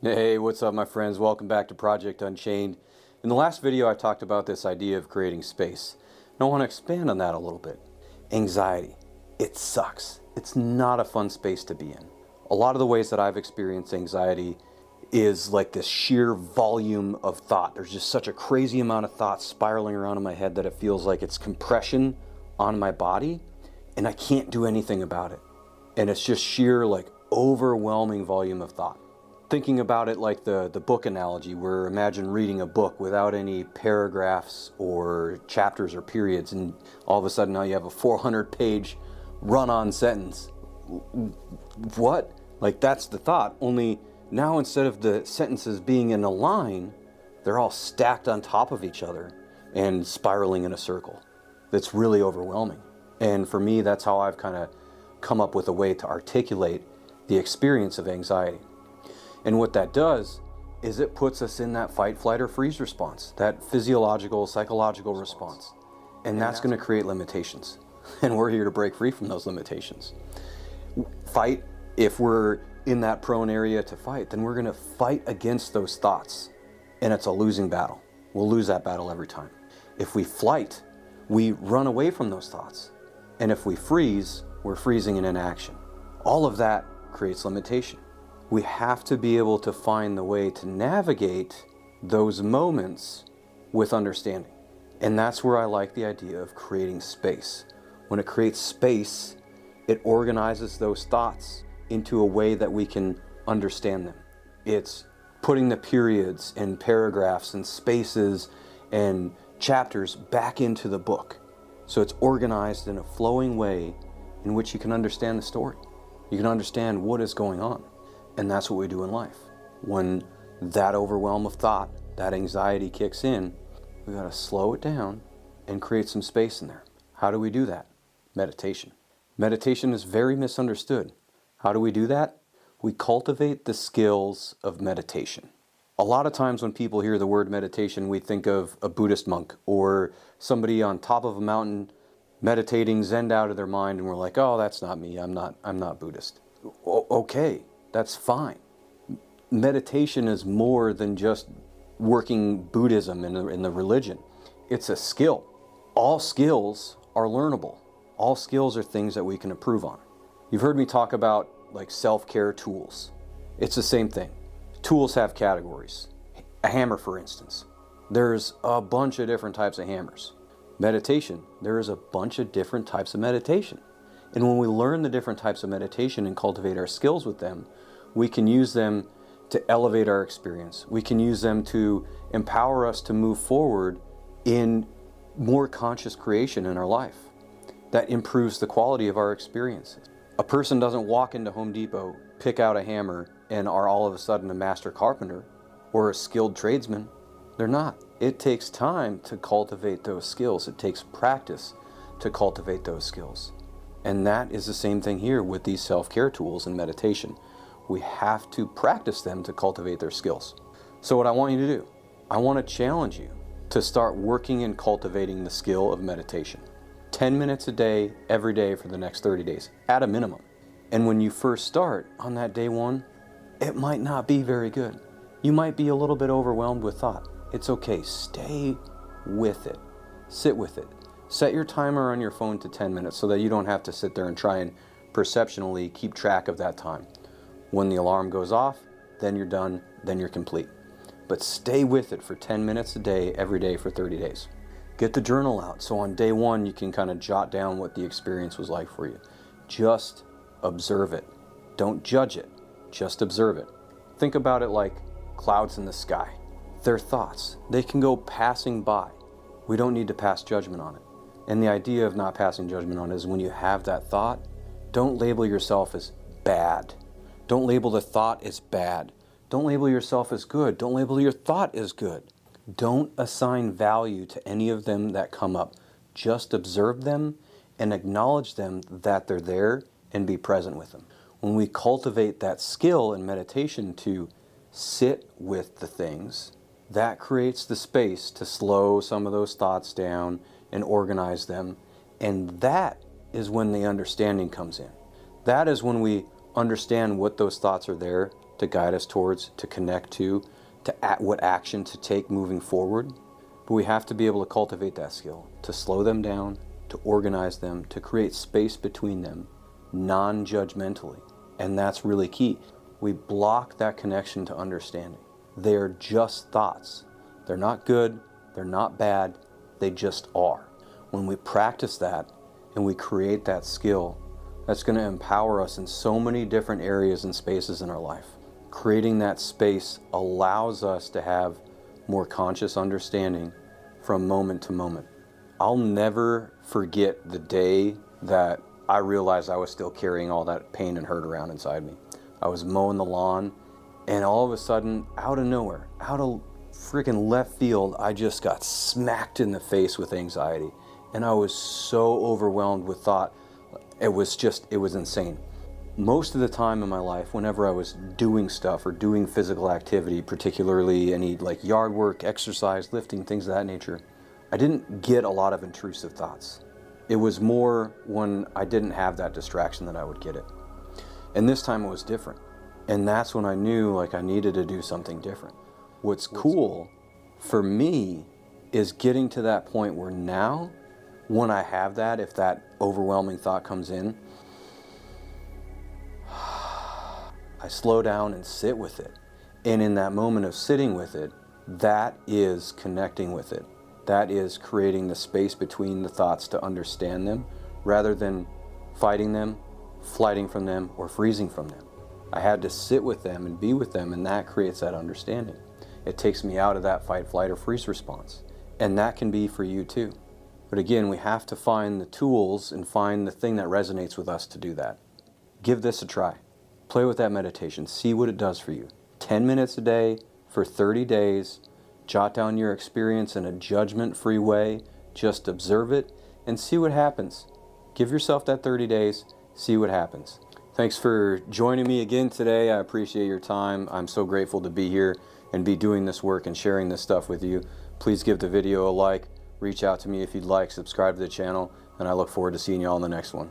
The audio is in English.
Hey, what's up my friends? Welcome back to Project Unchained. In the last video I talked about this idea of creating space. And I want to expand on that a little bit. Anxiety. It sucks. It's not a fun space to be in. A lot of the ways that I've experienced anxiety is like this sheer volume of thought. There's just such a crazy amount of thoughts spiraling around in my head that it feels like it's compression on my body and I can't do anything about it. And it's just sheer like overwhelming volume of thought. Thinking about it like the book analogy, where imagine reading a book without any paragraphs or chapters or periods, and all of a sudden now you have a 400-page run-on sentence. What? Like that's the thought, only now instead of the sentences being in a line, they're all stacked on top of each other and spiraling in a circle. That's really overwhelming. And for me, that's how I've kind of come up with a way to articulate the experience of anxiety. And what that does is it puts us in that fight, flight, or freeze response, that physiological, psychological response. And that's going to create limitations. And we're here to break free from those limitations. Fight, if we're in that prone area to fight, then we're going to fight against those thoughts. And it's a losing battle. We'll lose that battle every time. If we flight, we run away from those thoughts. And if we freeze, we're freezing in inaction. All of that creates limitation. We have to be able to find the way to navigate those moments with understanding. And that's where I like the idea of creating space. When it creates space, it organizes those thoughts into a way that we can understand them. It's putting the periods and paragraphs and spaces and chapters back into the book. So it's organized in a flowing way in which you can understand the story. You can understand what is going on. And that's what we do in life. When that overwhelm of thought, that anxiety kicks in, we got to slow it down and create some space in there. How do we do that? Meditation. Meditation is very misunderstood. How do we do that? We cultivate the skills of meditation. A lot of times when people hear the word meditation, we think of a Buddhist monk or somebody on top of a mountain meditating, zened out of their mind, and we're like, oh, that's not me. I'm not Buddhist. Okay. That's fine. Meditation is more than just working Buddhism in the religion. It's a skill. All skills are learnable. All skills are things that we can improve on. You've heard me talk about like self-care tools. It's the same thing. Tools have categories. A hammer, for instance. There's a bunch of different types of hammers. Meditation, there is a bunch of different types of meditation. And when we learn the different types of meditation and cultivate our skills with them, we can use them to elevate our experience. We can use them to empower us to move forward in more conscious creation in our life. That improves the quality of our experiences. A person doesn't walk into Home Depot, pick out a hammer, and are all of a sudden a master carpenter or a skilled tradesman. They're not. It takes time to cultivate those skills. It takes practice to cultivate those skills. And that is the same thing here with these self-care tools and meditation. We have to practice them to cultivate their skills. So what I want you to do, I want to challenge you to start working and cultivating the skill of meditation. 10 minutes a day, every day for the next 30 days, at a minimum. And when you first start on that day one, it might not be very good. You might be a little bit overwhelmed with thought. It's okay. Stay with it. Sit with it. Set your timer on your phone to 10 minutes so that you don't have to sit there and try and perceptionally keep track of that time. When the alarm goes off, then you're done, then you're complete. But stay with it for 10 minutes a day, every day for 30 days. Get the journal out so on day one you can kind of jot down what the experience was like for you. Just observe it. Don't judge it. Just observe it. Think about it like clouds in the sky. They're thoughts. They can go passing by. We don't need to pass judgment on it. And the idea of not passing judgment on it is when you have that thought, don't label yourself as bad. Don't label the thought as bad. Don't label yourself as good. Don't label your thought as good. Don't assign value to any of them that come up. Just observe them and acknowledge them that they're there and be present with them. When we cultivate that skill in meditation to sit with the things, that creates the space to slow some of those thoughts down and organize them. And that is when the understanding comes in. That is when we understand what those thoughts are there to guide us towards, to connect to what action to take moving forward. But we have to be able to cultivate that skill, to slow them down, to organize them, to create space between them, non-judgmentally. And that's really key. We block that connection to understanding. They are just thoughts. They're not good, they're not bad, they just are. When we practice that and we create that skill, that's going to empower us in so many different areas and spaces in our life. Creating that space allows us to have more conscious understanding from moment to moment. I'll never forget the day that I realized I was still carrying all that pain and hurt around inside me. I was mowing the lawn, and all of a sudden, out of nowhere, out of freaking left field, I just got smacked in the face with anxiety. And I was so overwhelmed with thought. It was insane. Most of the time in my life, whenever I was doing stuff or doing physical activity, particularly any like yard work, exercise, lifting, things of that nature, I didn't get a lot of intrusive thoughts. It was more when I didn't have that distraction that I would get it. And this time it was different. And that's when I knew like I needed to do something different. What's cool for me is getting to that point where now, when I have that, if that overwhelming thought comes in, I slow down and sit with it. And in that moment of sitting with it, that is connecting with it. That is creating the space between the thoughts to understand them, rather than fighting them, flighting from them, or freezing from them. I had to sit with them and be with them, and that creates that understanding. It takes me out of that fight, flight, or freeze response. And that can be for you too. But again, we have to find the tools and find the thing that resonates with us to do that. Give this a try. Play with that meditation. See what it does for you. 10 minutes a day for 30 days. Jot down your experience in a judgment-free way. Just observe it and see what happens. Give yourself that 30 days. See what happens. Thanks for joining me again today. I appreciate your time. I'm so grateful to be here and be doing this work and sharing this stuff with you. Please give the video a like. Reach out to me if you'd like. Subscribe to the channel. And I look forward to seeing you all in the next one.